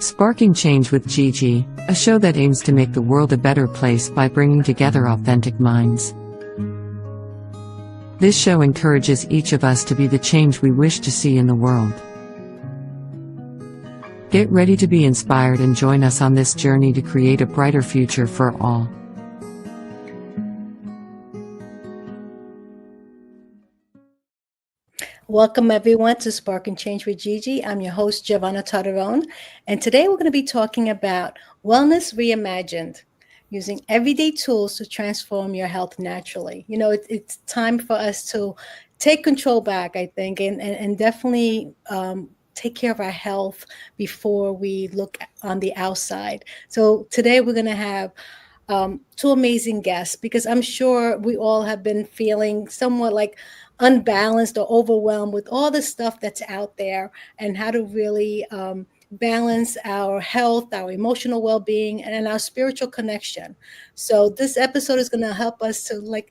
Sparking Change with Gigi, a show that aims to make the world a better place by bringing together authentic minds. This show encourages each of us to be the change we wish to see in the world. Get ready to be inspired and join us on this journey to create a brighter future for all. Welcome everyone to Spark and Change with Gigi. I'm your host, Giovanna Tartarone, and today we're going to be talking about Wellness Reimagined, using everyday tools to transform your health naturally. You know, it's time for us to take control back, I think, and definitely take care of our health before we look on the outside. So today we're going to have two amazing guests, because I'm sure we all have been feeling somewhat like unbalanced or overwhelmed with all the stuff that's out there, and how to really balance our health, our emotional well-being, and our spiritual connection. So this episode is going to help us to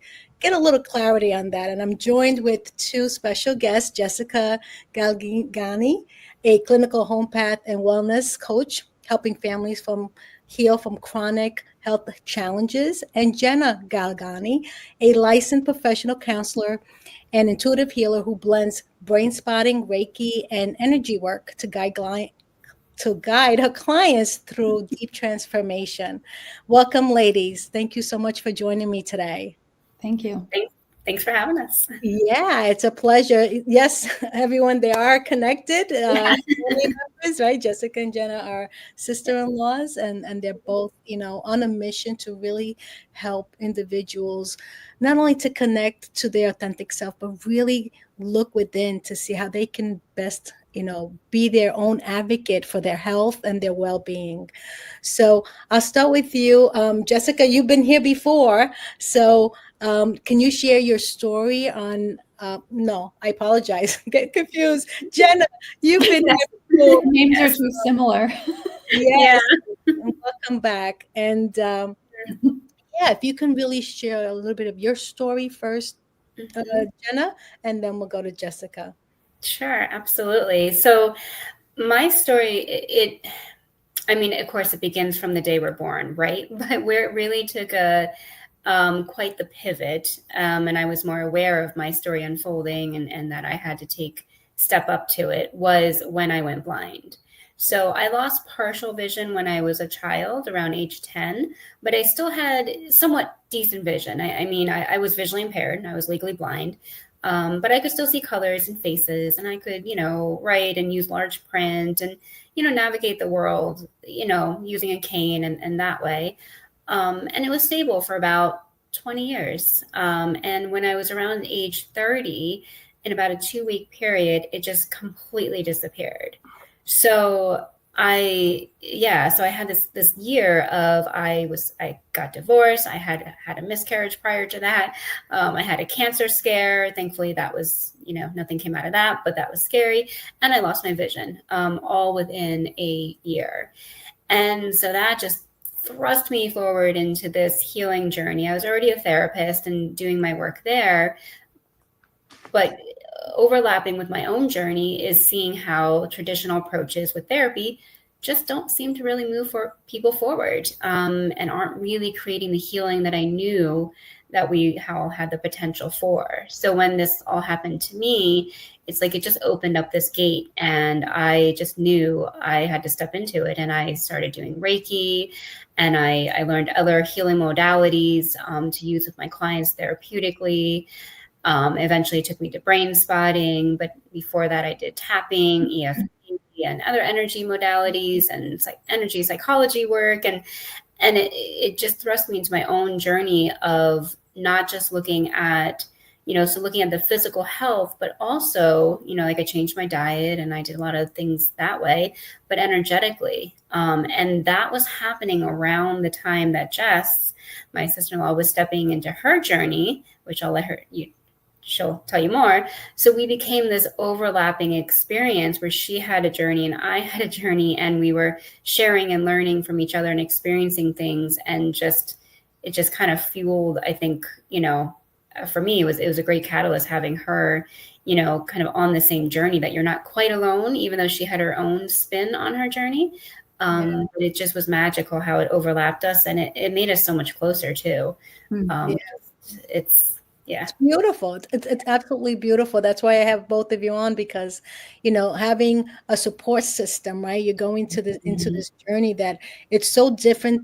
get a little clarity on that. And I'm joined with two special guests, Jessica Galgani, a clinical homeopath and wellness coach, helping families heal from chronic health challenges, and Jenna Galgani, a licensed professional counselor and intuitive healer who blends brain spotting, Reiki, and energy work to guide her clients through deep transformation. Welcome, ladies. Thank you so much for joining me today. Thank you. Thanks for having us. Yeah, it's a pleasure. Yes, everyone, they are connected. Family members, right? Jessica and Jenna are sister-in-laws, and they're both, on a mission to really help individuals not only to connect to their authentic self, but really look within to see how they can best, be their own advocate for their health and their well-being. So I'll start with you. Jessica, you've been here before. So can you share your story on, no, I apologize, get confused. Jenna, you've been here before. Names are too similar. Yes. Yeah. Welcome back. And if you can really share a little bit of your story first, Jenna, and then we'll go to Jessica. Sure, absolutely. So my story, of course, it begins from the day we're born, right? But where it really took quite the pivot, and I was more aware of my story unfolding and that I had to step up to it, was when I went blind. So I lost partial vision when I was a child, around age 10, but I still had somewhat decent vision. I was visually impaired and I was legally blind, but I could still see colors and faces, and I could, write and use large print and, navigate the world, using a cane and that way. And it was stable for about 20 years. And when I was around age 30, in about a 2-week period, it just completely disappeared. So I had this year of, I got divorced. I had a miscarriage prior to that. I had a cancer scare. Thankfully that was, nothing came out of that, but that was scary. And I lost my vision, all within a year. And so that just thrust me forward into this healing journey. I was already a therapist and doing my work there, but overlapping with my own journey is seeing how traditional approaches with therapy just don't seem to really move people forward, and aren't really creating the healing that I knew that we all had the potential for. So when this all happened to me, it's like it just opened up this gate, and I just knew I had to step into it. And I started doing Reiki, and I learned other healing modalities to use with my clients therapeutically. Eventually it took me to brain spotting, but before that I did tapping, EFT, and other energy modalities, and energy psychology work. And it just thrust me into my own journey of not just looking at, looking at the physical health, but also, I changed my diet and I did a lot of things that way, but energetically. And that was happening around the time that Jess, my sister-in-law, was stepping into her journey, which I'll let her, she'll tell you more. So we became this overlapping experience where she had a journey and I had a journey, and we were sharing and learning from each other and experiencing things. And it just kind of fueled, I think, for me, it was a great catalyst having her, kind of on the same journey, that you're not quite alone, even though she had her own spin on her journey. But it just was magical how it overlapped us, and it made us so much closer too. It's beautiful. It's absolutely beautiful. That's why I have both of you on, because, having a support system, right? You're going to into this journey that it's so different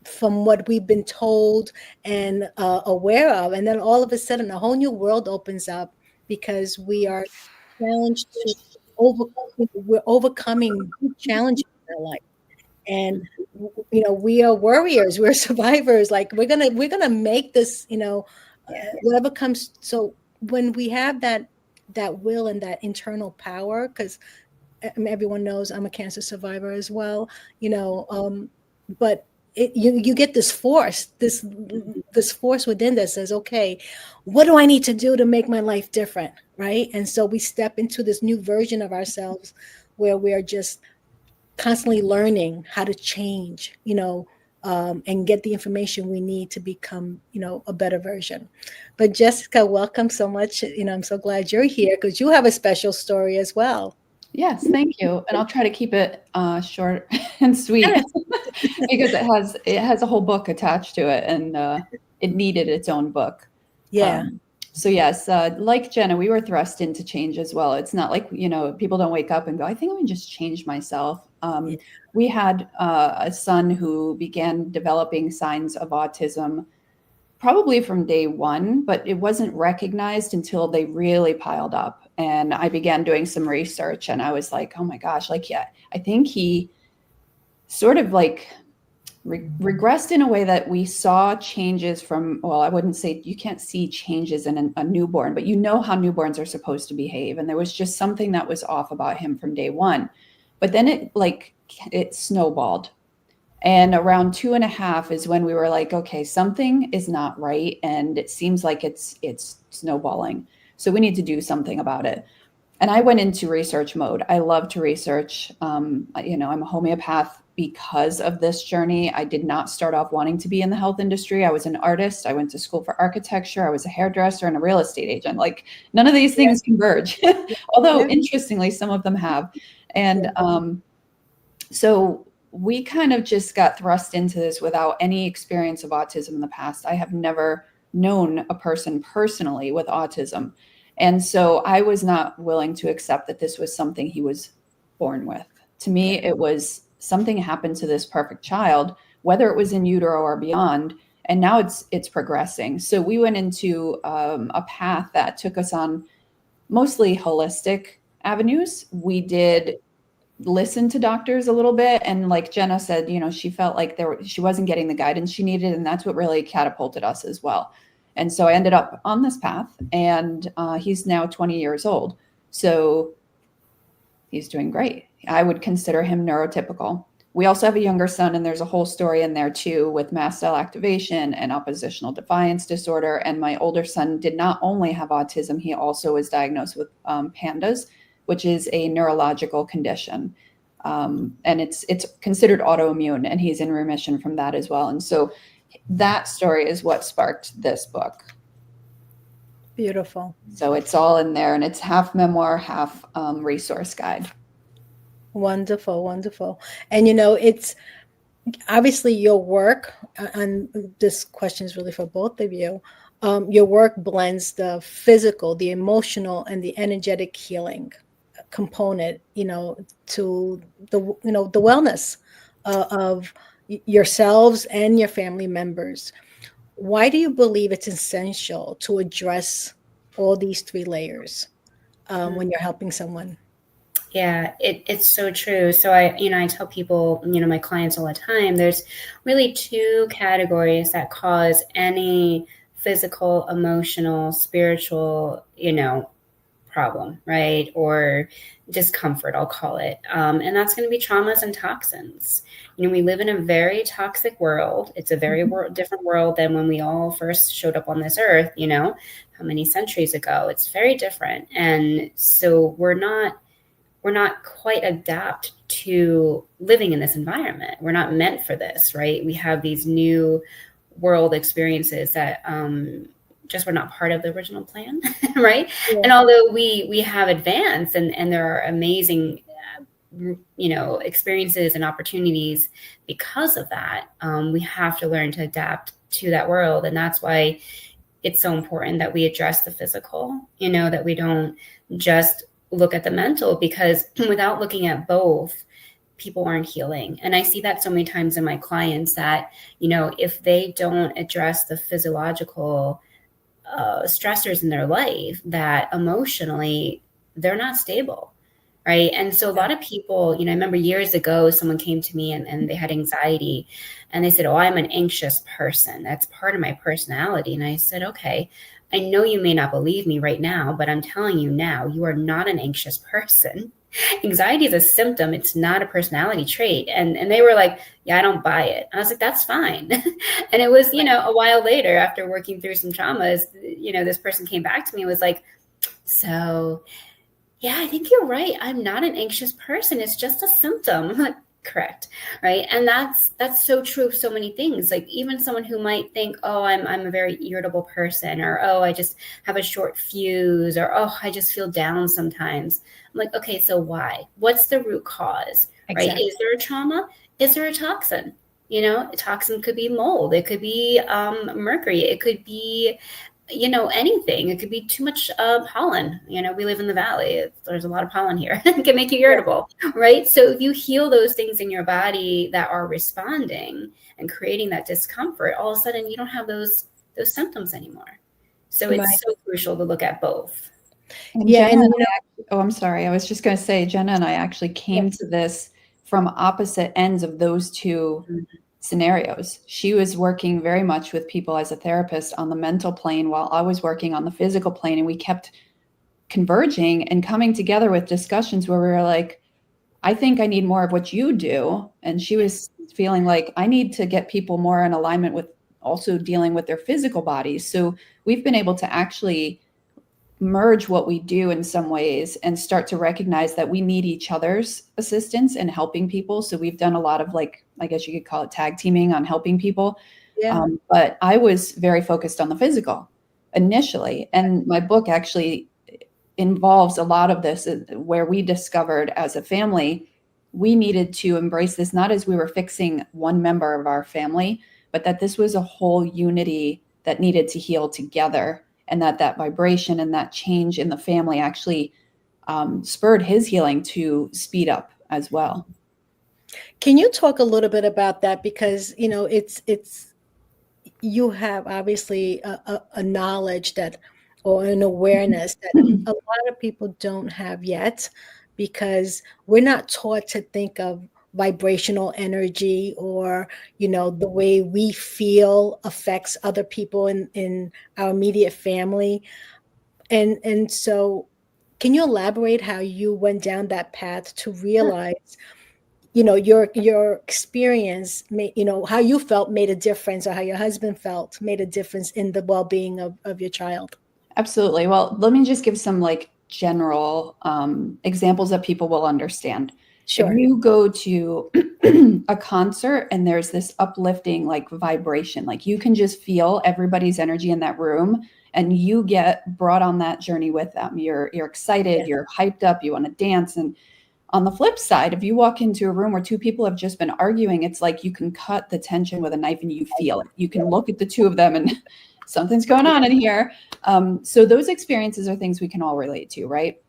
from what we've been told and aware of. And then all of a sudden, a whole new world opens up because we are challenged to we're overcoming challenges in our life. And we are warriors, we're survivors. Like we're gonna make this, whatever comes. So when we have that will and that internal power, because everyone knows I'm a cancer survivor as well, but you get this force, this force within that says, okay, what do I need to do to make my life different, right? And so we step into this new version of ourselves where we are just constantly learning how to change, and get the information we need to become, a better version. But Jessica, welcome so much. I'm so glad you're here because you have a special story as well. Yes, thank you. And I'll try to keep it short and sweet because it has a whole book attached to it, and it needed its own book. Yeah. So yes, like Jenna, we were thrust into change as well. It's not like, people don't wake up and go, I think I'm gonna just change myself. We had a son who began developing signs of autism probably from day one, but it wasn't recognized until they really piled up. And I began doing some research and I was like, oh my gosh, I think he sort of like regressed in a way that we saw changes from, well, I wouldn't say you can't see changes in a newborn, but how newborns are supposed to behave. And there was just something that was off about him from day one. But then it snowballed. And around 2.5 is when we were like, okay, something is not right. And it seems like it's snowballing. So we need to do something about it. And I went into research mode. I love to research. I'm a homeopath because of this journey. I did not start off wanting to be in the health industry. I was an artist. I went to school for architecture. I was a hairdresser and a real estate agent. Like none of these things converge, although interestingly, some of them have. And so we kind of just got thrust into this without any experience of autism in the past. I have never known a person personally with autism. And so I was not willing to accept that this was something he was born with. To me, it was something happened to this perfect child, whether it was in utero or beyond, and now it's progressing. So we went into a path that took us on mostly holistic avenues. We did listen to doctors a little bit, and like Jenna said, she felt like she wasn't getting the guidance she needed, and that's what really catapulted us as well. And so I ended up on this path, and he's now 20 years old. So he's doing great. I would consider him neurotypical. We also have a younger son, and there's a whole story in there too with mast cell activation and oppositional defiance disorder. And my older son did not only have autism, he also was diagnosed with PANDAS, which is a neurological condition. And it's considered autoimmune, and he's in remission from that as well. And so that story is what sparked this book. Beautiful. So it's all in there, and it's half memoir, half resource guide. Wonderful, wonderful. And it's obviously your work, and this question is really for both of you. Your work blends the physical, the emotional, and the energetic healing component, to the wellness of yourselves and your family members. Why do you believe it's essential to address all these 3 layers when you're helping someone? Yeah, it's so true. So I tell people, my clients all the time, there's really 2 categories that cause any physical, emotional, spiritual, problem, right? Or discomfort, I'll call it. And that's going to be traumas and toxins. We live in a very toxic world. It's a very different world than when we all first showed up on this earth, how many centuries ago. It's very different. And so we're not quite adapt to living in this environment. We're not meant for this, right? We have these new world experiences that just were not part of the original plan, right? Yeah. And although we have advanced and there are amazing experiences and opportunities because of that. We have to learn to adapt to that world. And that's why it's so important that we address the physical, that we don't just look at the mental, because without looking at both, people aren't healing. And I see that so many times in my clients that, if they don't address the physiological stressors in their life, that emotionally they're not stable. Right. And so a lot of people, I remember years ago, someone came to me and they had anxiety and they said, oh, I'm an anxious person. That's part of my personality. And I said, okay, I know you may not believe me right now, but I'm telling you now, you are not an anxious person. Anxiety is a symptom. It's not a personality trait. And they were like, yeah, I don't buy it. I was like, that's fine. And it was, a while later, after working through some traumas, this person came back to me and was like, so yeah, I think you're right. I'm not an anxious person. It's just a symptom. Correct. Right. And that's so true of so many things. Like even someone who might think, oh, I'm a very irritable person, or, oh, I just have a short fuse, or, oh, I just feel down sometimes. I'm like, okay, so why? What's the root cause? Exactly. Right. Is there a trauma? Is there a toxin? A toxin could be mold. It could be mercury. It could be anything. It could be too much pollen. We live in the valley. There's a lot of pollen here. It can make you irritable, right? So if you heal those things in your body that are responding and creating that discomfort, all of a sudden you don't have those symptoms anymore. So it's so crucial to look at both. And yeah. Jenna I'm sorry. I was just going to say, Jenna and I actually came to this from opposite ends of those two scenarios. She was working very much with people as a therapist on the mental plane, while I was working on the physical plane, and we kept converging and coming together with discussions where we were like, I think I need more of what you do. And she was feeling like, I need to get people more in alignment with also dealing with their physical bodies. So we've been able to actually merge what we do in some ways and start to recognize that we need each other's assistance in helping people. So we've done a lot of, like, I guess you could call it tag teaming on helping people. Yeah. But I was very focused on the physical initially. And my book actually involves a lot of this, where we discovered as a family, we needed to embrace this, not as we were fixing one member of our family, but that this was a whole unity that needed to heal together. And that vibration and that change in the family actually spurred his healing to speed up as well. Can you talk a little bit about that? Because, it's you have obviously a knowledge that, or an awareness that a lot of people don't have yet, because we're not taught to think of vibrational energy, or the way we feel affects other people in our immediate family. And so can you elaborate how you went down that path to realize your experience how you felt made a difference, or how your husband felt made a difference in the well-being of your child? Absolutely. Well, let me just give some general examples that people will understand. Sure. If you go to a concert and there's this uplifting vibration, you can just feel everybody's energy in that room, and you get brought on that journey with them. You're excited, you're hyped up, you want to dance. And on the flip side, if you walk into a room where two people have just been arguing, it's like you can cut the tension with a knife and you feel it. You can look at the two of them and something's going on in here. So those experiences are things we can all relate to, right?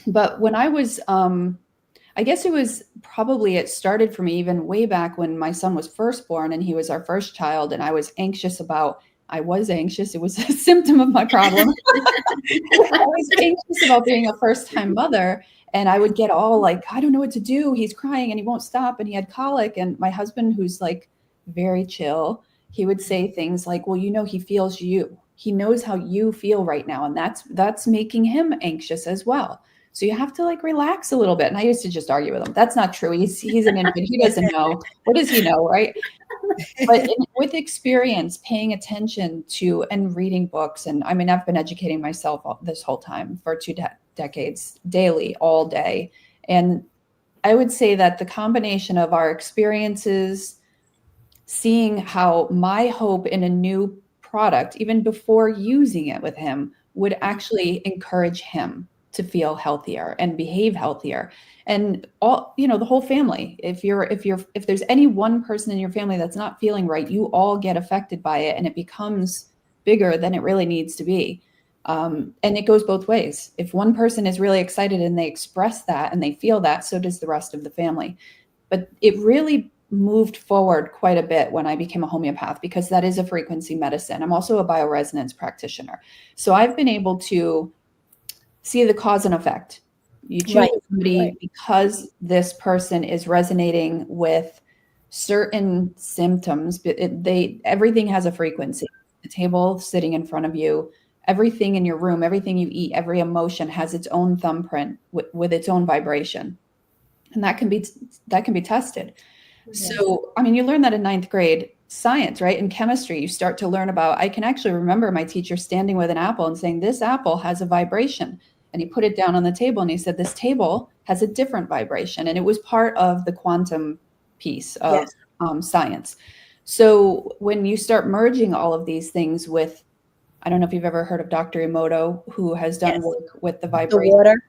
But when I was, I guess it started for me even way back when my son was first born and he was our first child, and I was anxious. It was a symptom of my problem. I was anxious about being a first-time mother, and I would get all I don't know what to do. He's crying and he won't stop, and he had colic. And my husband, who's very chill, he would say things like, well, he feels you. He knows how you feel right now. And that's making him anxious as well. So you have to relax a little bit. And I used to just argue with him. That's not true. He's an infant. He doesn't know. What does he know, right? But with experience, paying attention to and reading books, and I mean, I've been educating myself this whole time for 2 decades, daily, all day. And I would say that the combination of our experiences, seeing how my hope in a new product, even before using it with him, would actually encourage him to feel healthier and behave healthier. And all, the whole family, if there's any one person in your family that's not feeling right, you all get affected by it, and it becomes bigger than it really needs to be. And it goes both ways. If one person is really excited and they express that and they feel that, so does the rest of the family. But it really moved forward quite a bit when I became a homeopath, because that is a frequency medicine. I'm also a bioresonance practitioner. So I've been able to see the cause and effect. You choose somebody because this person is resonating with certain symptoms. Everything has a frequency. The table sitting in front of you, everything in your room, everything you eat, every emotion has its own thumbprint with its own vibration. And that can be tested. Yes. So, I mean, you learn that in 9th grade science, right? In chemistry, you start to learn about, I can actually remember my teacher standing with an apple and saying, this apple has a vibration. And he put it down on the table and he said, this table has a different vibration. And it was part of the quantum piece of science. So when you start merging all of these things with, I don't know if you've ever heard of Dr. Emoto, who has done work with the vibration. The water,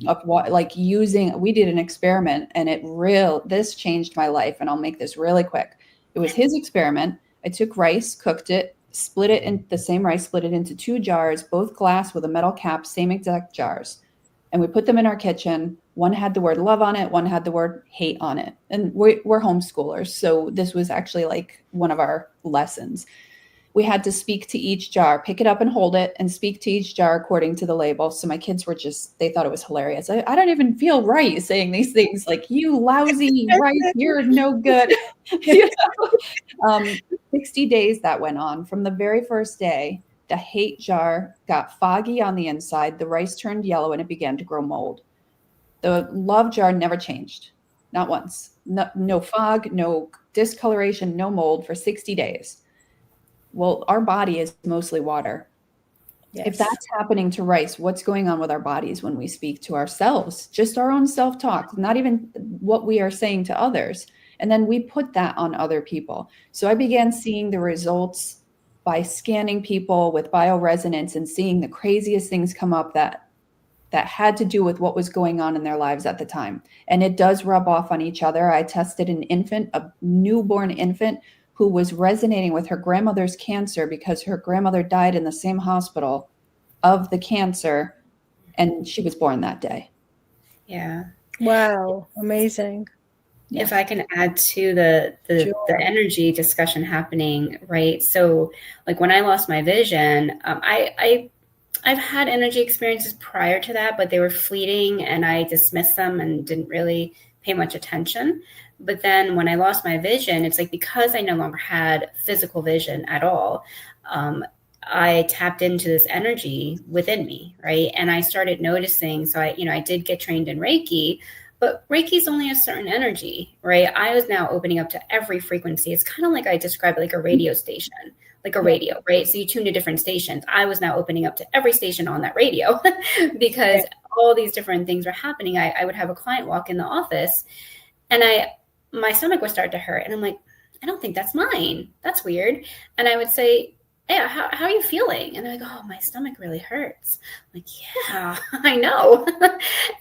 of what, like we did an experiment, and this changed my life. And I'll make this really quick. It was his experiment. I took rice, cooked it, split it into 2 jars, both glass with a metal cap, same exact jars. And we put them in our kitchen. One had the word love on it. One had the word hate on it. And we're homeschoolers. So this was actually like one of our lessons. We had to speak to each jar, pick it up and hold it, and speak to each jar according to the label. So my kids they thought it was hilarious. I don't even feel right saying these things like, you lousy rice, you're no good. 60 days that went on. From the very first day, the hate jar got foggy on the inside, the rice turned yellow, and it began to grow mold. The love jar never changed, not once. No fog, no discoloration, no mold for 60 days. Well, our body is mostly water. Yes. If that's happening to rice, what's going on with our bodies when we speak to ourselves? Just our own self-talk, not even what we are saying to others. And then we put that on other people. So I began seeing the results by scanning people with bioresonance and seeing the craziest things come up that had to do with what was going on in their lives at the time. And it does rub off on each other. I tested an infant, a newborn infant, who was resonating with her grandmother's cancer because her grandmother died in the same hospital of the cancer, and she was born that day. Yeah. Wow. Amazing. Yeah. If I can add to the energy discussion happening, right? So like when I lost my vision, I've had energy experiences prior to that, but they were fleeting and I dismissed them and didn't really pay much attention. But then when I lost my vision, it's like, because I no longer had physical vision at all, I tapped into this energy within me, right? And I started noticing, so I did get trained in Reiki, but Reiki is only a certain energy, right? I was now opening up to every frequency. It's kind of like I describe it like a radio station, like a radio, right? So you tune to different stations. I was now opening up to every station on that radio because all these different things were happening. I would have a client walk in the office and my stomach would start to hurt. And I'm like, I don't think that's mine. That's weird. And I would say, yeah, how are you feeling? And they're like, oh, my stomach really hurts. I'm like, yeah, I know.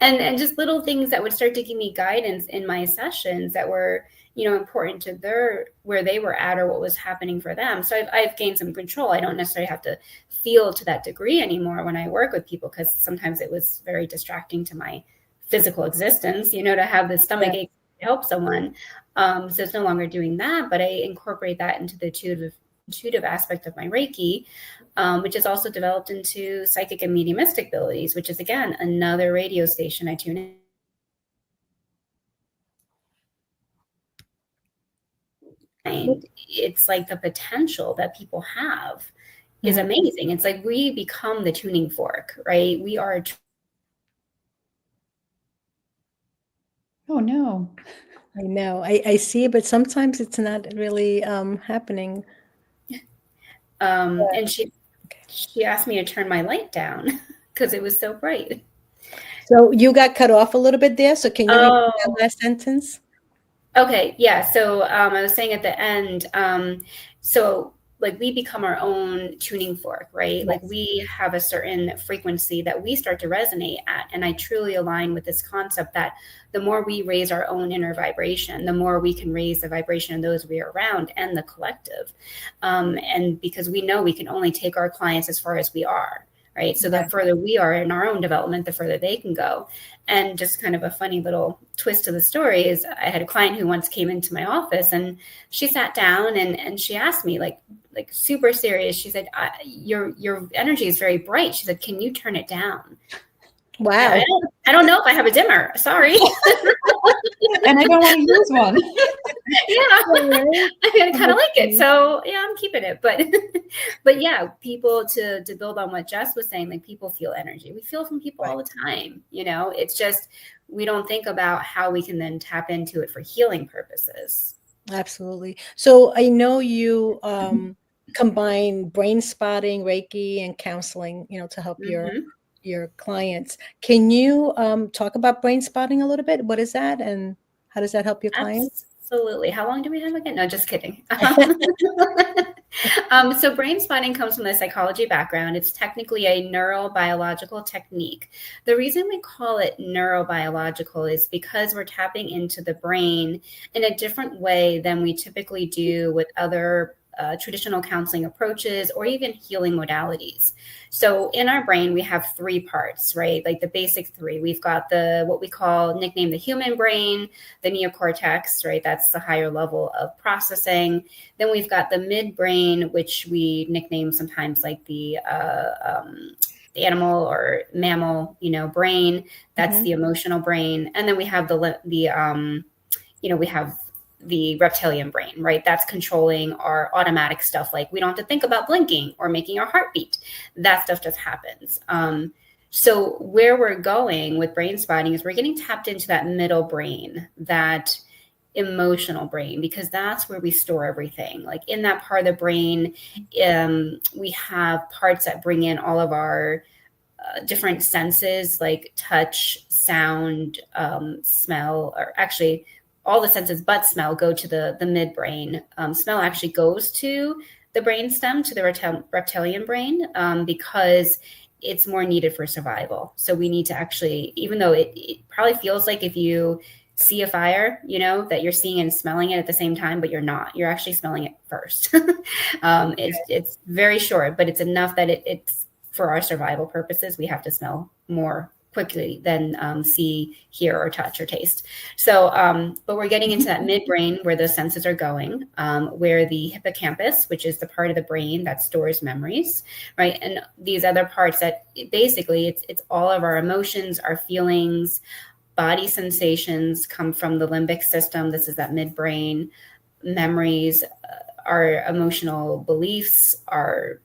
and just little things that would start to give me guidance in my sessions that were, important to where they were at or what was happening for them. So I've gained some control. I don't necessarily have to feel to that degree anymore when I work with people, because sometimes it was very distracting to my physical existence, to have the stomach ache to help someone. So it's no longer doing that, but I incorporate that into the intuitive aspect of my Reiki, which is also developed into psychic and mediumistic abilities, which is, again, another radio station I tune in. And it's like the potential that people have is amazing. It's like we become the tuning fork, right? We are. Oh, no. I know. I see it, but sometimes it's not really happening. And she asked me to turn my light down because it was so bright. So you got cut off a little bit there. So can you repeat that last sentence? Okay. Yeah. So I was saying at the end, so like we become our own tuning fork, right? Yes. Like we have a certain frequency that we start to resonate at. And I truly align with this concept that the more we raise our own inner vibration, the more we can raise the vibration of those we are around and the collective. And because we know we can only take our clients as far as we are. Right. So the further we are in our own development, the further they can go. And just kind of a funny little twist to the story is I had a client who once came into my office and she sat down and she asked me like super serious. She said, your energy is very bright. She said, can you turn it down? Wow. I don't know if I have a dimmer. Sorry. And I don't want to use one. I kind of like it. So yeah, I'm keeping it. But yeah, people to build on what Jess was saying, like people feel energy. We feel from people all the time. You know, it's just, we don't think about how we can then tap into it for healing purposes. Absolutely. So I know you combine brain spotting, Reiki, and counseling, to help your clients. Can you talk about brain spotting a little bit? What is that, and how does that help your clients? Absolutely. How long do we have again? No, just kidding. So brain spotting comes from the psychology background. It's technically a neurobiological technique. The reason we call it neurobiological is because we're tapping into the brain in a different way than we typically do with other traditional counseling approaches or even healing modalities. So in our brain, we have three parts, right? Like the basic three. We've got what we call, nicknamed the human brain, the neocortex, right? That's the higher level of processing. Then we've got the midbrain, which we nickname sometimes like the animal or mammal, brain. That's the emotional brain. And then we have we have the reptilian brain, right? That's controlling our automatic stuff. Like we don't have to think about blinking or making our heart beat. That stuff just happens. So where we're going with brain spotting is we're getting tapped into that middle brain, that emotional brain, because that's where we store everything. Like in that part of the brain, we have parts that bring in all of our different senses, like touch, sound, smell, or actually all the senses but smell go to the midbrain. Smell actually goes to the brainstem, to the reptilian brain, because it's more needed for survival. So we need to actually, even though it probably feels like if you see a fire, that you're seeing and smelling it at the same time, but you're not. You're actually smelling it first. It's very short, but it's enough that it's for our survival purposes. We have to smell more quickly than see, hear, or touch or taste. So, but we're getting into that midbrain where those senses are going, where the hippocampus, which is the part of the brain that stores memories, right? And these other parts that basically it's all of our emotions, our feelings, body sensations come from the limbic system. This is that midbrain. Memories, our emotional beliefs, our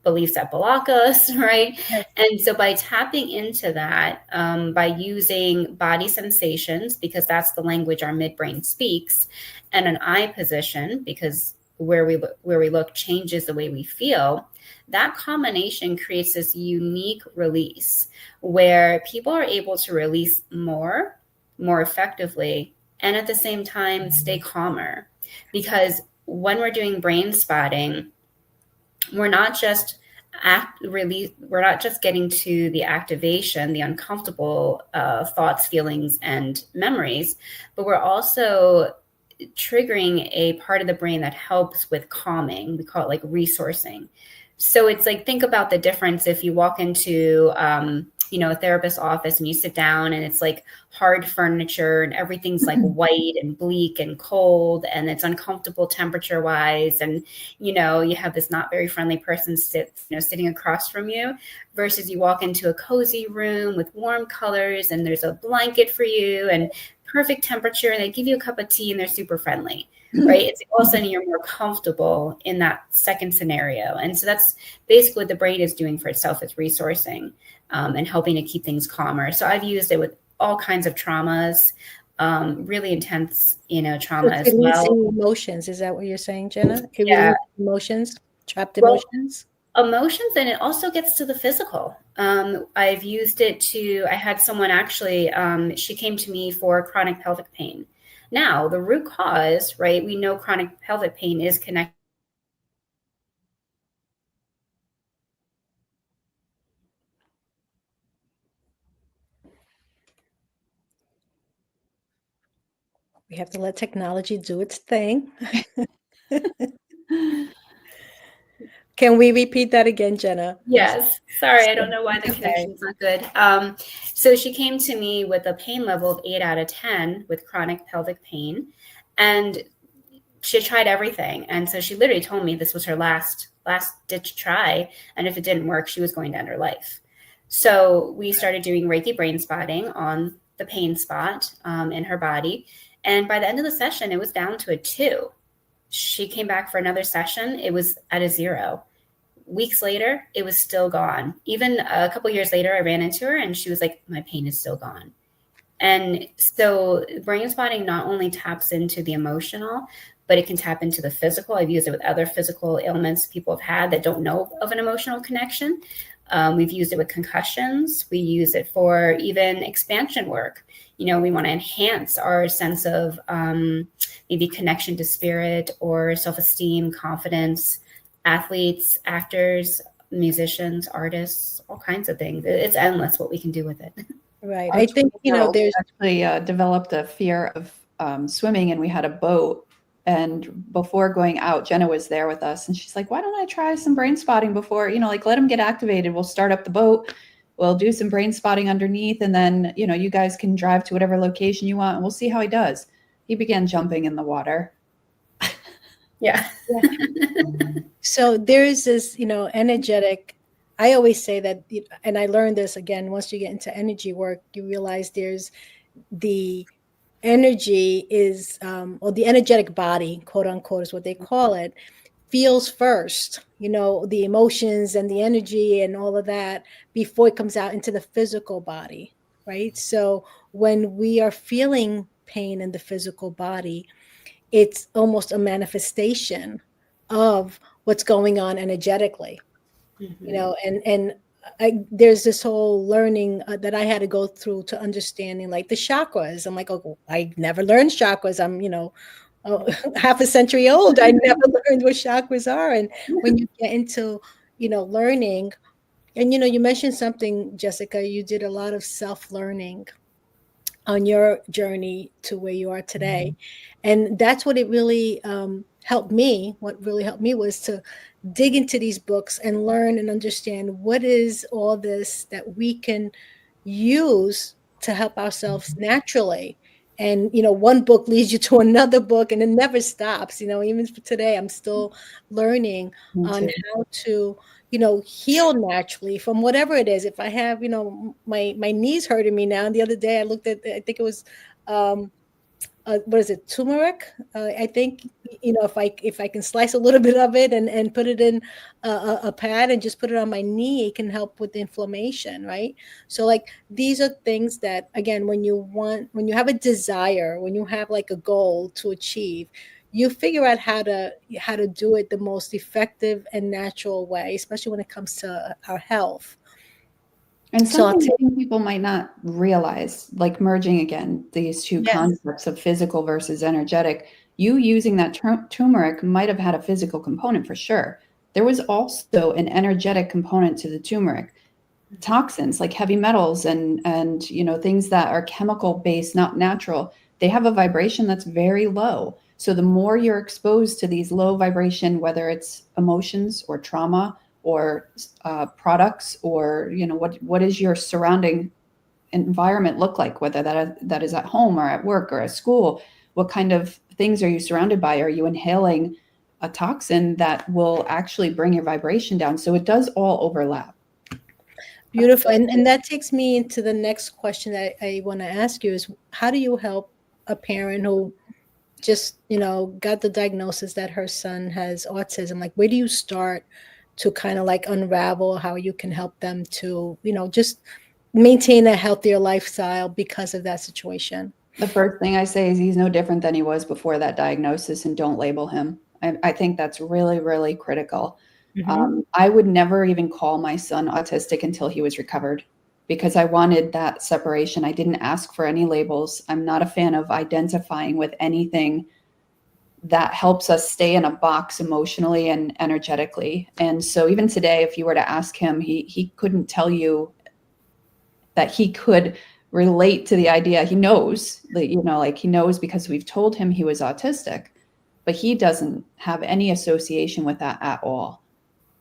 beliefs that block us, right? Yes. And so by tapping into that, by using body sensations, because that's the language our midbrain speaks, and an eye position, because where we look changes the way we feel, that combination creates this unique release where people are able to release more effectively, and at the same time stay calmer. Because when we're doing brain spotting, we're not just getting to the activation, the uncomfortable thoughts, feelings, and memories, but we're also triggering a part of the brain that helps with calming. We call it like resourcing. So it's like, think about the difference if you walk into a therapist's office and you sit down and it's like hard furniture and everything's like white and bleak and cold and it's uncomfortable temperature wise. And, you have this not very friendly person sitting across from you, versus you walk into a cozy room with warm colors and there's a blanket for you and perfect temperature and they give you a cup of tea and they're super friendly. Right. It's all of a sudden you're more comfortable in that second scenario. And so that's basically what the brain is doing for itself. It's resourcing and helping to keep things calmer. So I've used it with all kinds of traumas, really intense, trauma as well. Emotions. Is that what you're saying, Jenna? Yeah. Emotions, trapped emotions. Emotions, and it also gets to the physical. I've used it I had someone actually, she came to me for chronic pelvic pain. Now, the root cause, right? We know chronic pelvic pain is connected We have to let technology do its thing. Can we repeat that again, Jenna? Yes. Sorry, I don't know why the connection's not good. So she came to me with a pain level of 8 out of 10 with chronic pelvic pain. And she had tried everything. And so she literally told me this was her last ditch try. And if it didn't work, she was going to end her life. So we started doing Reiki brain spotting on the pain spot in her body. And by the end of the session, it was down to a 2. She came back for another session. It was at a 0. Weeks later, it was still gone. Even a couple years later, I ran into her and she was like, my pain is still gone. And so brain spotting not only taps into the emotional, but it can tap into the physical. I've used it with other physical ailments people have had that don't know of an emotional connection. We've used it with concussions. We use it for even expansion work. You know, we want to enhance our sense of maybe connection to spirit or self-esteem, confidence, athletes, actors, musicians, artists, all kinds of things. It's endless what we can do with it. Right. I think, there's actually developed a fear of swimming, and we had a boat. And before going out, Jenna was there with us, and she's like, why don't I try some brain spotting before, like, let him get activated. We'll start up the boat. We'll do some brain spotting underneath. And then, you guys can drive to whatever location you want, and we'll see how he does. He began jumping in the water. Yeah. So there's this, energetic, I always say that, and I learned this again, once you get into energy work, you realize there's the energy is, or the energetic body, quote unquote, is what they call it, feels first, the emotions and the energy and all of that before it comes out into the physical body, right? So when we are feeling pain in the physical body, it's almost a manifestation of what's going on energetically, and there's this whole learning that I had to go through to understanding like the chakras. I'm like, oh, I never learned chakras. I'm, half a century old. I never learned what chakras are. And when you get into, learning, and, you mentioned something, Jessica, you did a lot of self-learning on your journey to where you are today. And that's what it really helped me. What really helped me was to dig into these books and learn and understand what is all this that we can use to help ourselves naturally. And, one book leads you to another book, and it never stops. Even for today, I'm still learning on how to, heal naturally from whatever it is. If I have, my knees hurting me now. And the other day I looked at, I think it was, what is it, turmeric? I think, if I can slice a little bit of it and put it in a pad and just put it on my knee, it can help with the inflammation, right? So like, these are things that, again, when you have a desire, when you have like a goal to achieve, you figure out how to do it the most effective and natural way, especially when it comes to our health. And something people might not realize, like merging again these two concepts of physical versus energetic, you using that turmeric might have had a physical component for sure. There was also an energetic component to the turmeric. Toxins like heavy metals and things that are chemical based, not natural, they have a vibration that's very low. So the more you're exposed to these low vibration, whether it's emotions or trauma or products, or what is your surrounding environment look like, whether that is at home or at work or at school, what kind of things are you surrounded by? Are you inhaling a toxin that will actually bring your vibration down? So it does all overlap. Beautiful. And that takes me into the next question that I want to ask you is, how do you help a parent who just, got the diagnosis that her son has autism? Like, where do you start to kind of like unravel how you can help them to, just maintain a healthier lifestyle because of that situation? The first thing I say is he's no different than he was before that diagnosis, and don't label him. I think that's really, really critical. Mm-hmm. I would never even call my son autistic until he was recovered, because I wanted that separation. I didn't ask for any labels. I'm not a fan of identifying with anything that helps us stay in a box emotionally and energetically. And so even today, if you were to ask him, he couldn't tell you that he could relate to the idea. He knows that, like he knows because we've told him he was autistic, but he doesn't have any association with that at all.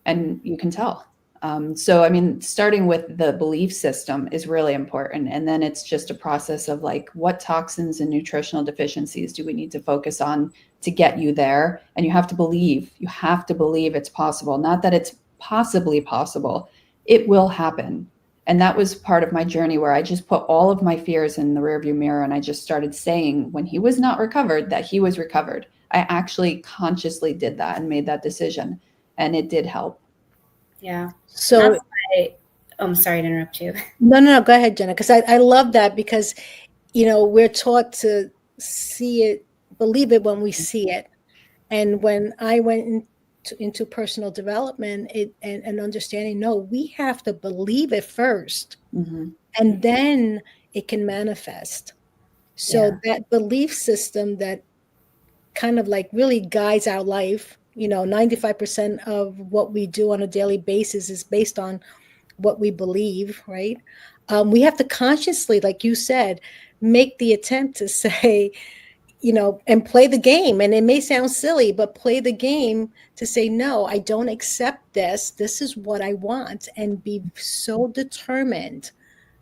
And you can tell. So, I mean, starting with the belief system is really important. And then it's just a process of like, what toxins and nutritional deficiencies do we need to focus on to get you there? And you have to believe it's possible. Not that it's possibly possible. It will happen. And that was part of my journey where I just put all of my fears in the rearview mirror. And I just started saying when he was not recovered, that he was recovered. I actually consciously did that and made that decision. And it did help. Yeah. So I'm sorry to interrupt you. No, go ahead, Jenna, because I love that because, we're taught to see it, believe it when we see it. And when I went into personal development and understanding, no, we have to believe it first, and then it can manifest. So that belief system that kind of like really guides our life, 95% of what we do on a daily basis is based on what we believe, right? We have to consciously, like you said, make the attempt to say, and play the game. And it may sound silly, but play the game to say, no, I don't accept this. This is what I want. And be so determined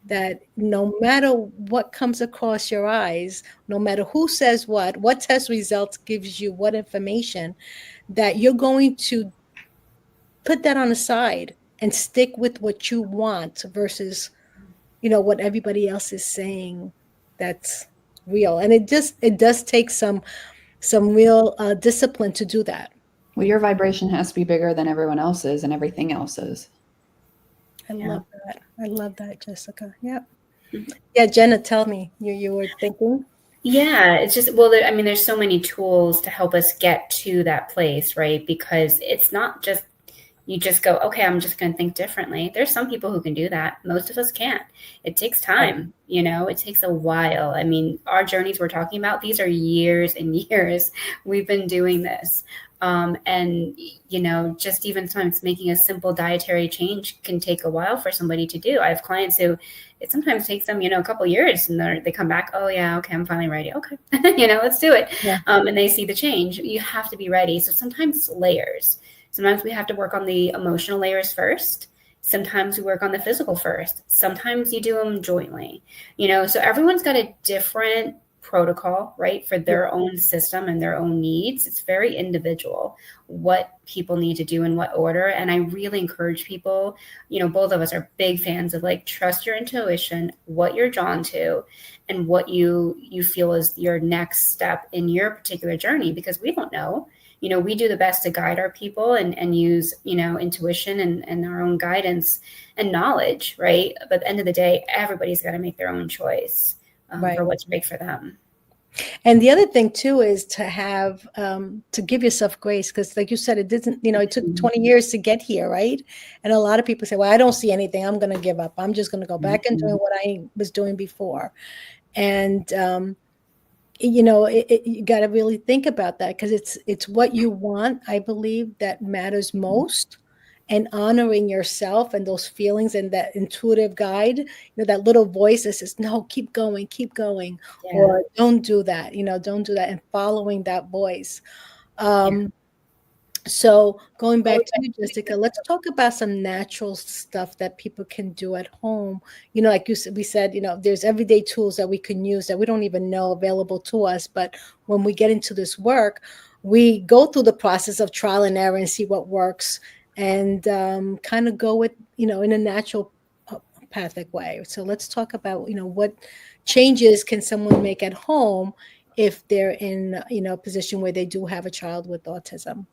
that no matter what comes across your eyes, no matter who says what test results gives you what information, that you're going to put that on the side and stick with what you want versus, what everybody else is saying that's real. And it does take some real discipline to do that. Well, your vibration has to be bigger than everyone else's and everything else's. I love that, Jessica. Yeah. Yeah, Jenna, tell me, you were thinking? Yeah, it's just, there's so many tools to help us get to that place, right? Because it's not just, you just go, okay, I'm just going to think differently. There's some people who can do that. Most of us can't. It takes time, it takes a while. I mean, our journeys we're talking about, these are years and years we've been doing this. And, just even sometimes making a simple dietary change can take a while for somebody to do. I have clients who it sometimes takes them, a couple of years and they come back, oh yeah, okay, I'm finally ready. Okay. Let's do it. Yeah. And they see the change. You have to be ready. So sometimes layers. Sometimes we have to work on the emotional layers first. Sometimes we work on the physical first. Sometimes you do them jointly, so everyone's got a different protocol, right, for their own system and their own needs. It's very individual what people need to do in what order. And I really encourage people, both of us are big fans of like, trust your intuition, what you're drawn to, and what you feel is your next step in your particular journey, because we don't know. We do the best to guide our people and use, intuition and our own guidance and knowledge, right? But at the end of the day, everybody's got to make their own choice for what's right for them. And the other thing too is to have, to give yourself grace. Because like you said, it didn't, it took 20 years to get here, right? And a lot of people say, well, I don't see anything. I'm going to give up. I'm just going to go back and doing what I was doing before. And, you got to really think about that, because it's what you want, I believe, that matters most. And honoring yourself and those feelings and that intuitive guide, that little voice that says, no, keep going, or don't do that, don't do that, and following that voice. So going back to you, Jessica, let's talk about some natural stuff that people can do at home. Like you said, we said, there's everyday tools that we can use that we don't even know available to us. But when we get into this work, we go through the process of trial and error and see what works, and kind of go with, in a natural pathic way. So let's talk about, what changes can someone make at home if they're in, a position where they do have a child with autism.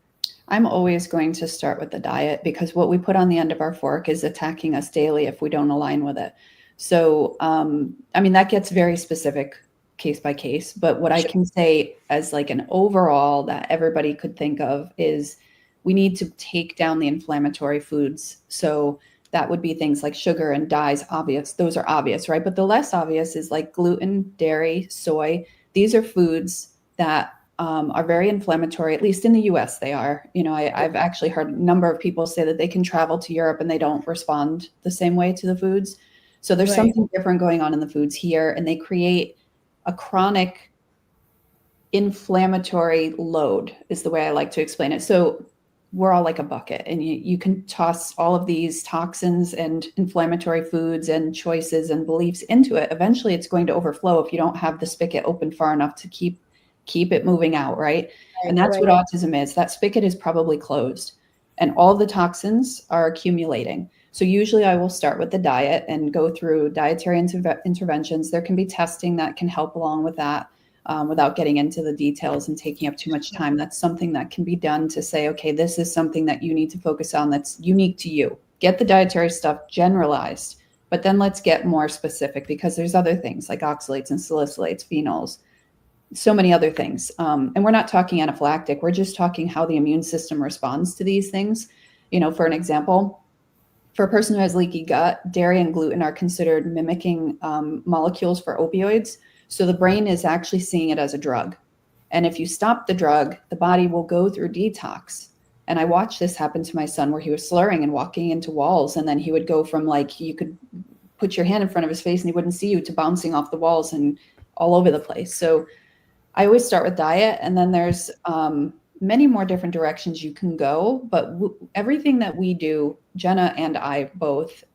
I'm always going to start with the diet, because what we put on the end of our fork is attacking us daily if we don't align with it. So, that gets very specific case by case, but what I can say as like an overall that everybody could think of is we need to take down the inflammatory foods. So that would be things like sugar and dyes, obvious. Those are obvious, right? But the less obvious is like gluten, dairy, soy. These are foods that are very inflammatory, at least in the US they are. I've actually heard a number of people say that they can travel to Europe and they don't respond the same way to the foods. So there's Right. something different going on in the foods here, and they create a chronic inflammatory load is the way I like to explain it. So we're all like a bucket, and you can toss all of these toxins and inflammatory foods and choices and beliefs into it. Eventually it's going to overflow if you don't have the spigot open far enough to keep it moving out, right? And that's what autism is. That spigot is probably closed, and all the toxins are accumulating. So usually I will start with the diet and go through dietary interventions. There can be testing that can help along with that. Without getting into the details and taking up too much time. That's something that can be done to say, okay, this is something that you need to focus on that's unique to you. Get the dietary stuff generalized, but then let's get more specific, because there's other things like oxalates and salicylates, phenols, so many other things. And we're not talking anaphylactic. We're just talking how the immune system responds to these things. You know, for an example, for a person who has leaky gut, dairy and gluten are considered mimicking molecules for opioids. So the brain is actually seeing it as a drug. And if you stop the drug, the body will go through detox. And I watched this happen to my son, where he was slurring and walking into walls. And then he would go from, like, you could put your hand in front of his face and he wouldn't see you, to bouncing off the walls and all over the place. So I always start with diet. And then there's many more different directions you can go. But everything that we do, Jenna and I both,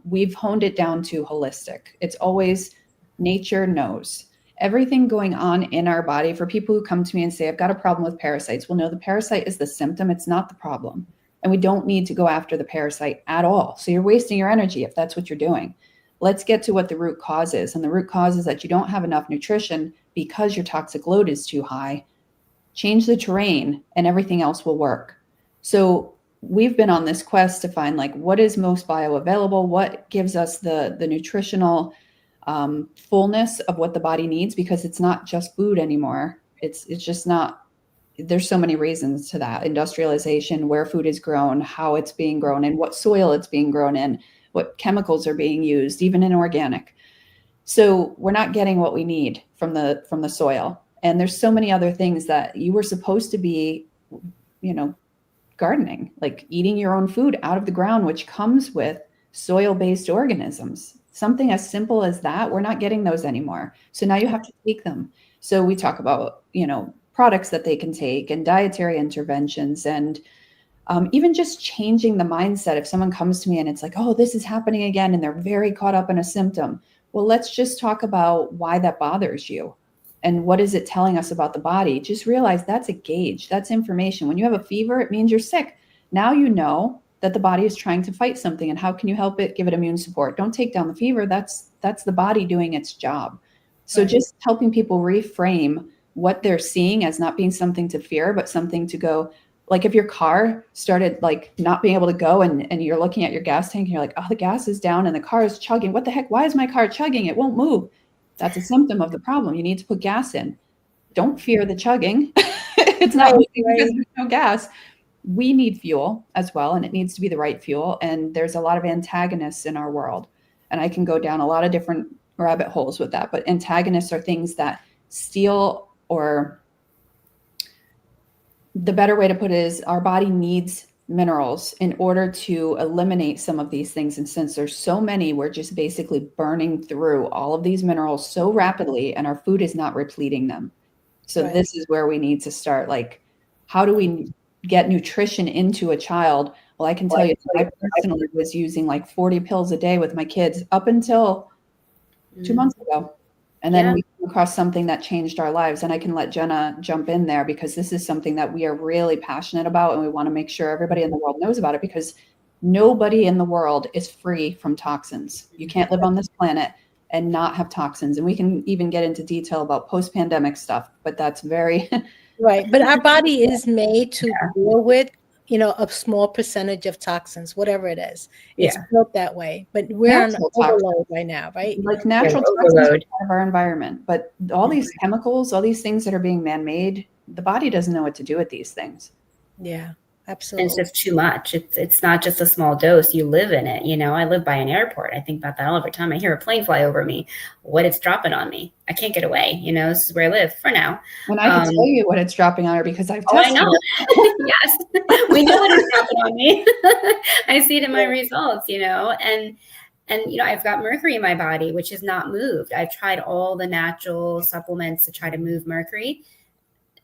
we've honed it down to holistic. It's always nature knows. Everything going on in our body. For people who come to me and say, I've got a problem with parasites. Well, no, the parasite is the symptom. It's not the problem. And we don't need to go after the parasite at all. So you're wasting your energy if that's what you're doing. Let's get to what the root cause is. And the root cause is that you don't have enough nutrition because your toxic load is too high. Change the terrain and everything else will work. So we've been on this quest to find, like, what is most bioavailable, what gives us the nutritional fullness of what the body needs, because it's not just food anymore. It's just not. There's so many reasons to that. Industrialization, where food is grown, how it's being grown, and what soil it's being grown in, what chemicals are being used, even in organic. So we're not getting what we need from the soil. And there's so many other things that you were supposed to be, gardening, like eating your own food out of the ground, which comes with soil-based organisms. Something as simple as that, we're not getting those anymore. So now you have to take them. So we talk about, products that they can take and dietary interventions, and even just changing the mindset. If someone comes to me and it's like, oh, this is happening again, and they're very caught up in a symptom. Well, let's just talk about why that bothers you. And what is it telling us about the body? Just realize that's a gauge. That's information. When you have a fever, it means you're sick. Now you know that the body is trying to fight something. And how can you help it? Give it immune support. Don't take down the fever. That's the body doing its job. So just helping people reframe what they're seeing as not being something to fear, but something to go, like if your car started like not being able to go and you're looking at your gas tank and you're like, oh, the gas is down and the car is chugging. What the heck? Why is my car chugging? It won't move. That's a symptom of the problem. You need to put gas in. Don't fear the chugging. It's not because there's no gas. We need fuel as well, and it needs to be the right fuel. And there's a lot of antagonists in our world. And I can go down a lot of different rabbit holes with that. But antagonists are things that steal, or the better way to put it is our body needs minerals in order to eliminate some of these things. And since there's so many, we're just basically burning through all of these minerals so rapidly, and our food is not repleting them. So this is where we need to start. Like, how do we get nutrition into a child? Well, I can tell you, I personally was using like 40 pills a day with my kids up until 2 months ago. And then we came across something that changed our lives. And I can let Jenna jump in there, because this is something that we are really passionate about. And we want to make sure everybody in the world knows about it, because nobody in the world is free from toxins. You can't live on this planet and not have toxins. And we can even get into detail about post-pandemic stuff, but that's very... Right. But our body is made to deal with, a small percentage of toxins, whatever it is. It's built that way. But we're on overload right now, right? Like natural toxins are part of our environment. But all these chemicals, all these things that are being man-made, the body doesn't know what to do with these things. Yeah, absolutely. It's just too much. It's not just a small dose. You live in it. I live by an airport. I think about that all every time I hear a plane fly over me, what it's dropping on me. I can't get away. This is where I live for now. And I can tell you what it's dropping on her, because I've tested I know. Yes. We know what it's dropping on me. I see it in my results, and And, I've got mercury in my body, which is not moved. I've tried all the natural supplements to try to move mercury.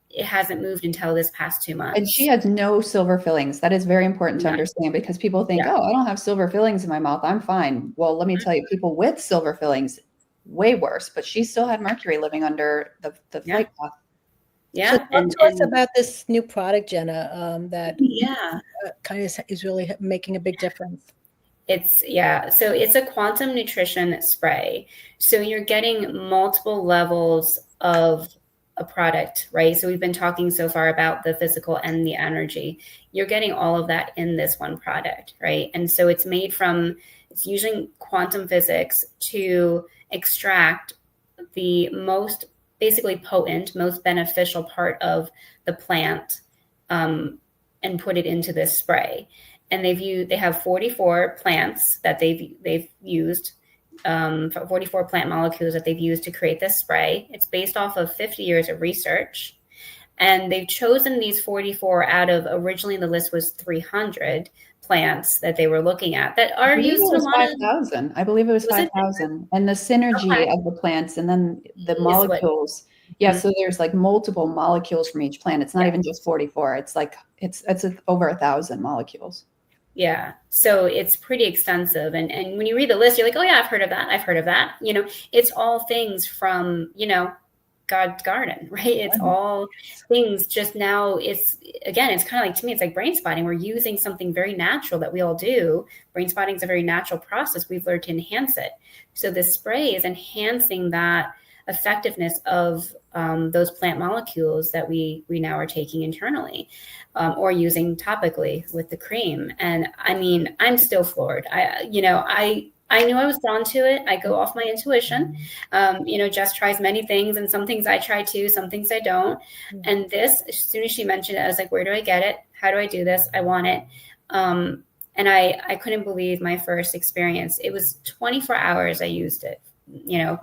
It hasn't moved until this past 2 months. And she has no silver fillings. That is very important to understand, because people think, oh, I don't have silver fillings in my mouth, I'm fine. Well, let me tell you, people with silver fillings, way worse, but she still had mercury living under the flight path. Yeah. So talk to us about this new product, Jenna, that kind of is really making a big difference. So it's a quantum nutrition spray. So you're getting multiple levels of a product, right? So we've been talking so far about the physical and the energy. You're getting all of that in this one product, right? And so it's using quantum physics to extract the most basically potent, most beneficial part of the plant, and put it into this spray. And they have 44 plants that they've used, 44 plant molecules that they've used to create this spray. It's based off of 50 years of research. And they've chosen these 44 out of, originally the list was 300 plants that they were looking at that are used in a lot 5,000. I believe it was 5,000. And the synergy of the plants and then the molecules. So there's like multiple molecules from each plant. It's not even just 44. It's like, it's over 1,000 molecules. Yeah. So it's pretty extensive. And when you read the list, you're like, oh yeah, I've heard of that. I've heard of that. It's all things from, God's garden, right? It's all things. Just now it's kind of like, to me, it's like brain spotting. We're using something very natural that we all do. Brain spotting is a very natural process. We've learned to enhance it. So this spray is enhancing that effectiveness of those plant molecules that we now are taking internally, or using topically with the cream. And I mean, I'm still floored. I knew I was drawn to it. I go off my intuition. Jess tries many things, and some things I try too, some things I don't. And this, as soon as she mentioned it, I was like, where do I get it? How do I do this? I want it. And I couldn't believe my first experience. It was 24 hours I used it.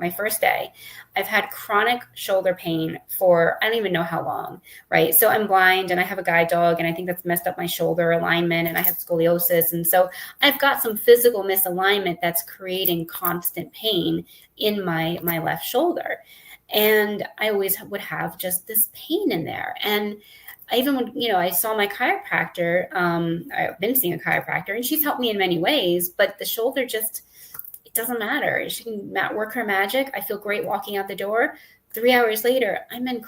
My first day. I've had chronic shoulder pain for, I don't even know how long, right? So I'm blind and I have a guide dog, and I think that's messed up my shoulder alignment, and I have scoliosis. And so I've got some physical misalignment that's creating constant pain in my left shoulder. And I always would have just this pain in there. And I even when, I saw my chiropractor, I've been seeing a chiropractor, and she's helped me in many ways, but the shoulder just, doesn't matter. She can work her magic. I feel great walking out the door. 3 hours later, I'm in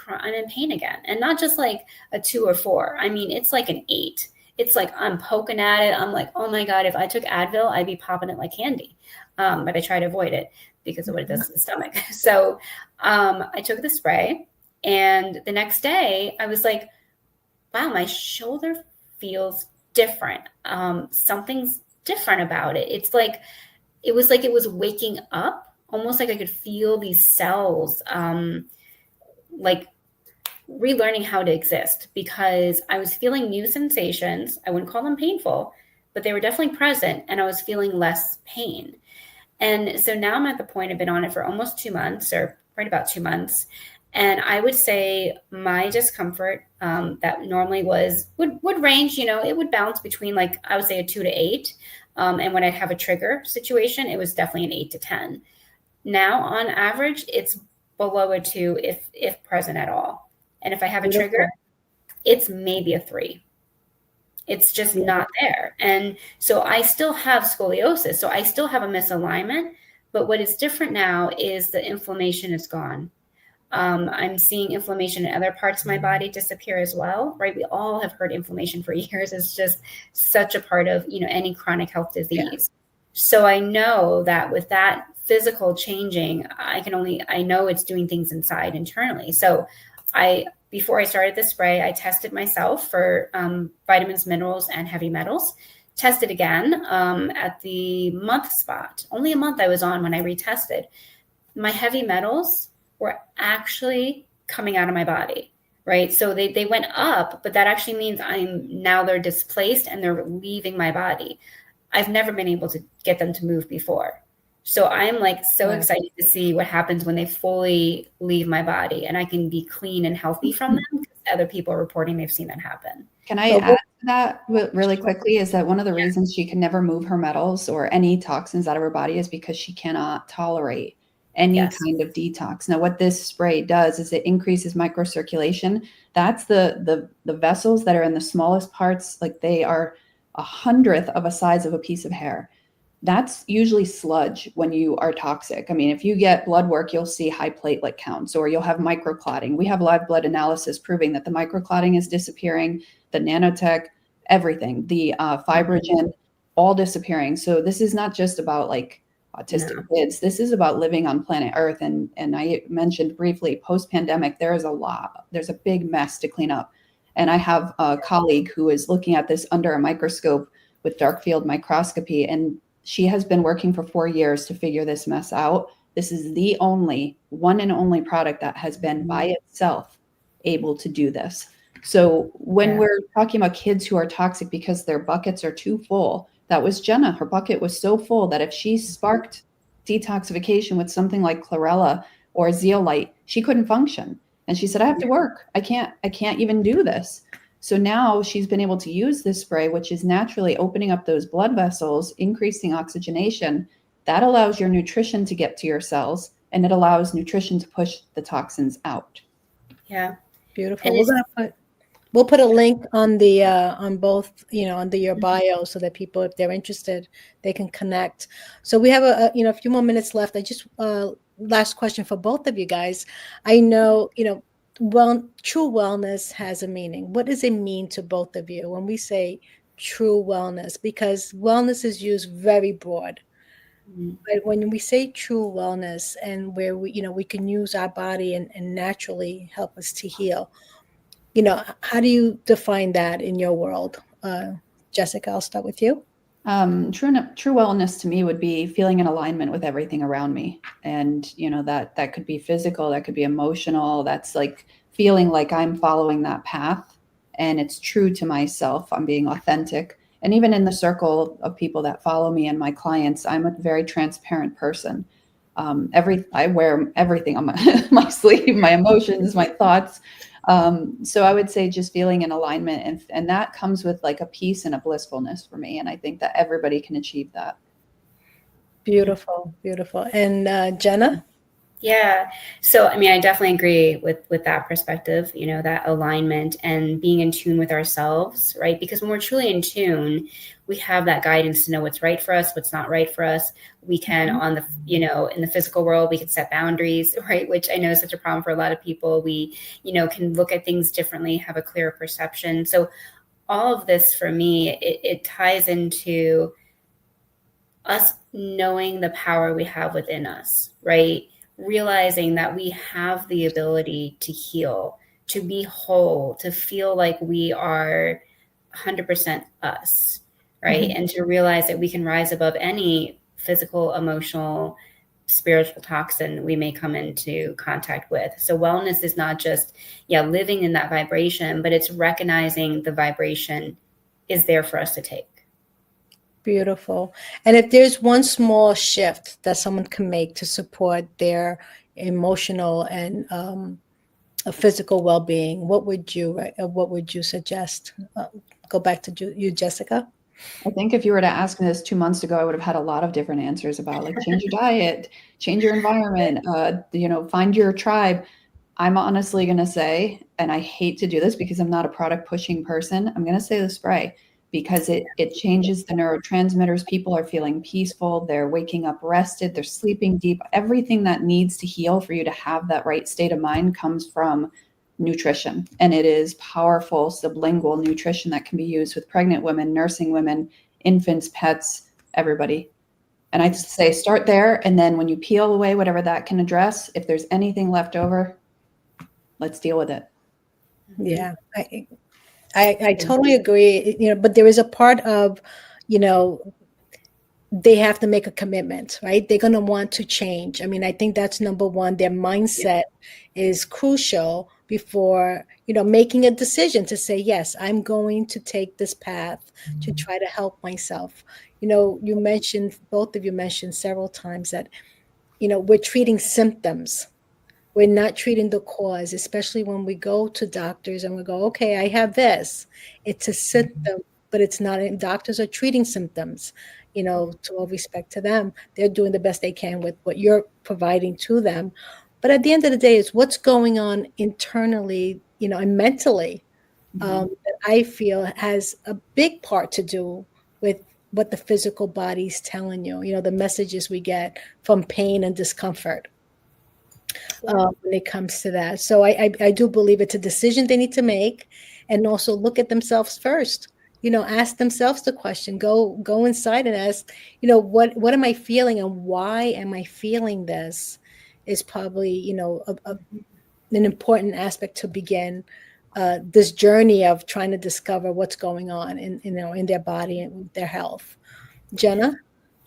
pain again. And not just like a 2 or 4. I mean, it's like an 8. It's like I'm poking at it. I'm like, oh my God, if I took Advil, I'd be popping it like candy. But I try to avoid it because of what it does to the stomach. So I took the spray, and the next day I was like, wow, my shoulder feels different. Something's different about it. It was like it was waking up, almost like I could feel these cells, like relearning how to exist, because I was feeling new sensations. I wouldn't call them painful, but they were definitely present, and I was feeling less pain. And so now I'm at the point, I've been on it for almost 2 months, or right about 2 months. And I would say my discomfort that normally would range, it would bounce between, like, I would say a 2 to 8. And when I'd have a trigger situation, it was definitely an 8 to 10. Now, on average, it's below a 2, if present at all. And if I have a trigger, it's maybe a 3. It's just not there. And so I still have scoliosis. So I still have a misalignment. But what is different now is the inflammation is gone. I'm seeing inflammation in other parts of my body disappear as well, right? We all have heard inflammation for years. It's just such a part of, any chronic health disease. Yeah. So I know that with that physical changing, I know it's doing things inside internally. So before I started the spray, I tested myself for vitamins, minerals, and heavy metals. Tested again at the month spot. Only a month I was on when I retested. My heavy metals were actually coming out of my body, right? So they went up, but that actually means they're displaced and they're leaving my body. I've never been able to get them to move before. So I'm excited to see what happens when they fully leave my body and I can be clean and healthy from them, because other people are reporting they've seen that happen. Can I add to that really quickly is that one of the reasons she can never move her metals or any toxins out of her body is because she cannot tolerate any Yes. kind of detox. Now, what this spray does is it increases microcirculation. That's the vessels that are in the smallest parts, like they are 100th of a size of a piece of hair. That's usually sludge when you are toxic. I mean, if you get blood work, you'll see high platelet counts or you'll have microclotting. We have live blood analysis proving that the microclotting is disappearing, the nanotech, everything, the fibrogen, all disappearing. So this is not just about like autistic kids. This is about living on planet Earth. And I mentioned briefly, post-pandemic, there's a big mess to clean up. And I have a colleague who is looking at this under a microscope with dark field microscopy, and she has been working for 4 years to figure this mess out. This is the one and only product that has been by itself able to do this. So when we're talking about kids who are toxic because their buckets are too full, that was Jenna. Her bucket was so full that if she sparked detoxification with something like chlorella or zeolite, she couldn't function. And she said, I have to work. I can't even do this. So now she's been able to use this spray, which is naturally opening up those blood vessels, increasing oxygenation. That allows your nutrition to get to your cells, and it allows nutrition to push the toxins out. Yeah. Beautiful. We'll put a link on the on both, under your bio, so that people, if they're interested, they can connect. So we have a few more minutes left. I just last question for both of you guys. I know, true wellness has a meaning. What does it mean to both of you when we say true wellness? Because wellness is used very broad. But when we say true wellness, and where we can use our body and naturally help us to heal, how do you define that in your world? Jessica, I'll start with you. True wellness to me would be feeling in alignment with everything around me. And, that could be physical, that could be emotional. That's like feeling like I'm following that path and it's true to myself. I'm being authentic. And even in the circle of people that follow me and my clients, I'm a very transparent person. I wear everything on my sleeve, my emotions, my thoughts. So I would say just feeling in alignment, and that comes with like a peace and a blissfulness for me. And I think that everybody can achieve that. Beautiful, beautiful. And Jenna? Yeah. So, I mean, I definitely agree with that perspective, that alignment and being in tune with ourselves, right? Because when we're truly in tune, we have that guidance to know what's right for us, what's not right for us. We can in the physical world, we can set boundaries, right? Which I know is such a problem for a lot of people. We, can look at things differently, have a clearer perception. So all of this for me, it ties into us knowing the power we have within us, right? Realizing that we have the ability to heal, to be whole, to feel like we are 100% us, right? And to realize that we can rise above any physical, emotional, spiritual toxin we may come into contact with. So wellness is not just, living in that vibration, but it's recognizing the vibration is there for us to take. Beautiful. And if there's one small shift that someone can make to support their emotional and physical well-being, what would you suggest? Go back to you, Jessica. I think if you were to ask me this 2 months ago, I would have had a lot of different answers about like change your diet, change your environment, find your tribe. I'm honestly going to say, and I hate to do this because I'm not a product pushing person, I'm going to say the spray, because it changes the neurotransmitters. People are feeling peaceful. They're waking up rested. They're sleeping deep. Everything that needs to heal for you to have that right state of mind comes from nutrition. And it is powerful sublingual nutrition that can be used with pregnant women, nursing women, infants, pets, everybody. And I just say start there. And then when you peel away whatever that can address, if there's anything left over, let's deal with it. Yeah, I totally agree. But there is a part of, they have to make a commitment, right? They're going to want to change. I mean, I think that's number one. Their mindset is crucial before, making a decision to say, yes, I'm going to take this path to try to help myself. Both of you mentioned several times that, we're treating symptoms. We're not treating the cause, especially when we go to doctors and we go, okay, I have this. It's a symptom, but it's not. Doctors are treating symptoms, to all respect to them. They're doing the best they can with what you're providing to them. But at the end of the day, it's what's going on internally, and mentally, that I feel has a big part to do with what the physical body's telling you, the messages we get from pain and discomfort. When it comes to that. So I do believe it's a decision they need to make, and also look at themselves first. Ask themselves the question. Go inside and ask, what am I feeling and why am I feeling this? Is probably an important aspect to begin this journey of trying to discover what's going on in their body and their health. Jenna?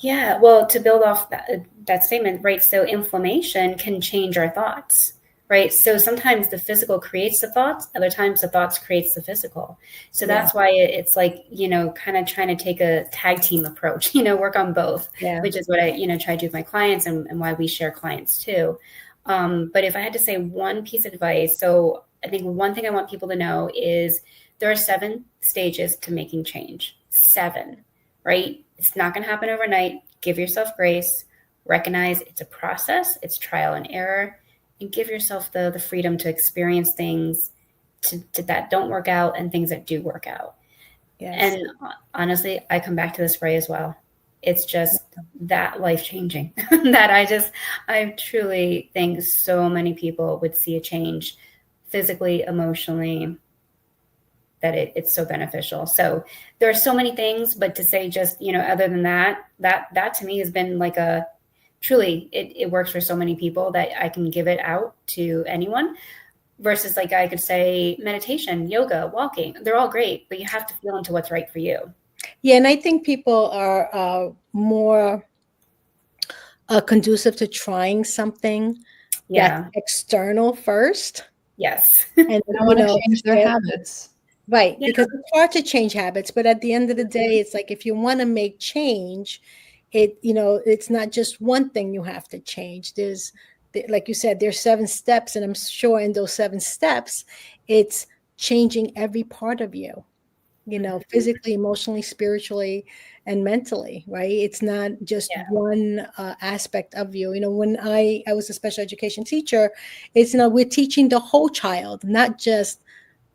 Yeah, well, to build off that statement, right? So inflammation can change our thoughts, right? So sometimes the physical creates the thoughts, other times the thoughts creates the physical. So that's why it's like, kind of trying to take a tag team approach, work on both, which is what I, try to do with my clients and why we share clients too. But if I had to say one piece of advice, so I think one thing I want people to know is there are 7 stages to making change. 7, right? It's not going to happen overnight. Give yourself grace. Recognize it's a process. It's trial and error. And give yourself the freedom to experience things to that don't work out and things that do work out. Yes. And honestly, I come back to the spray as well. It's just that life-changing that I truly think so many people would see a change physically, emotionally, that it's so beneficial. So there are so many things, but to say just, other than that to me has been like truly, it works for so many people that I can give it out to anyone versus like I could say meditation, yoga, walking, they're all great, but you have to feel into what's right for you. Yeah. And I think people are more conducive to trying something that's external first. Yes. And they want to change their habits. Right, because it's hard to change habits, but at the end of the day, it's like if you want to make change, it's not just one thing you have to change. There's, like you said, there's 7 steps, and I'm sure in those 7 steps, it's changing every part of you, physically, emotionally, spiritually, and mentally, right? It's not just one aspect of you. When I was a special education teacher, it's, we're teaching the whole child, not just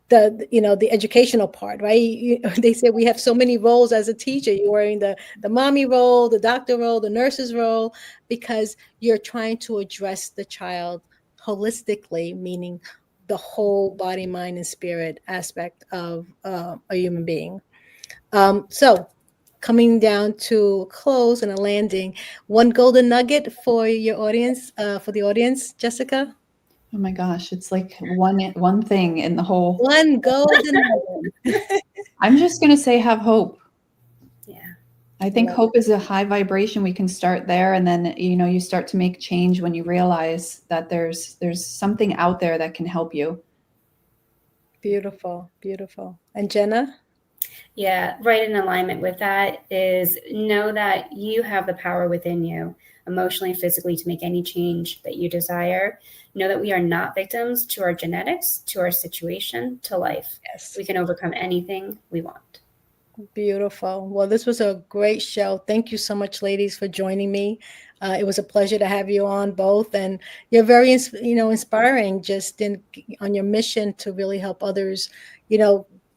the educational part, right? They say we have so many roles as a teacher. You're wearing the mommy role, the doctor role, the nurse's role, because you're trying to address the child holistically, meaning the whole body, mind, and spirit aspect of a human being. So coming down to a close and a landing, one golden nugget for your audience, for the audience, Jessica? Oh my gosh, it's like one thing in the whole. One golden. I'm just going to say have hope. Yeah. I think hope is a high vibration. We can start there, and then you start to make change when you realize that there's something out there that can help you. Beautiful, beautiful. And Jenna? Yeah, right in alignment with that is know that you have the power within you, emotionally and physically, to make any change that you desire. Know that we are not victims to our genetics, to our situation, to life. Yes. We can overcome anything we want. Beautiful. Well, this was a great show. Thank you so much, ladies, for joining me. It was a pleasure to have you on both, and you're very, inspiring. Just on your mission to really help others,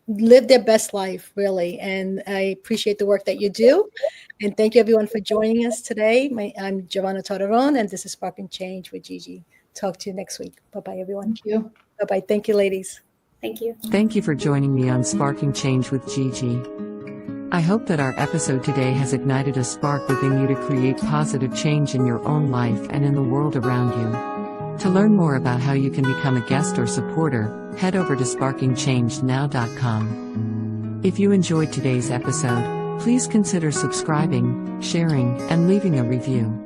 live their best life, really. And I appreciate the work that you do. And thank you, everyone, for joining us today. I'm Giovanna Torreron, and this is Sparking Change with Gigi. Talk to you next week. Bye-bye, everyone. Thank you. Bye-bye. Thank you, ladies. Thank you. Thank you for joining me on Sparking Change with Gigi. I hope that our episode today has ignited a spark within you to create positive change in your own life and in the world around you. To learn more about how you can become a guest or supporter, head over to sparkingchangenow.com. If you enjoyed today's episode, please consider subscribing, sharing, and leaving a review.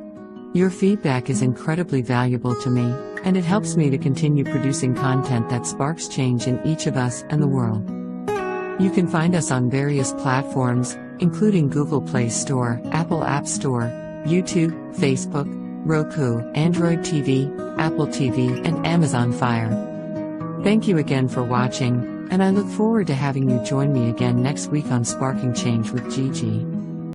Your feedback is incredibly valuable to me, and it helps me to continue producing content that sparks change in each of us and the world. You can find us on various platforms, including Google Play Store, Apple App Store, YouTube, Facebook, Roku, Android TV, Apple TV, and Amazon Fire. Thank you again for watching, and I look forward to having you join me again next week on Sparking Change with Gigi.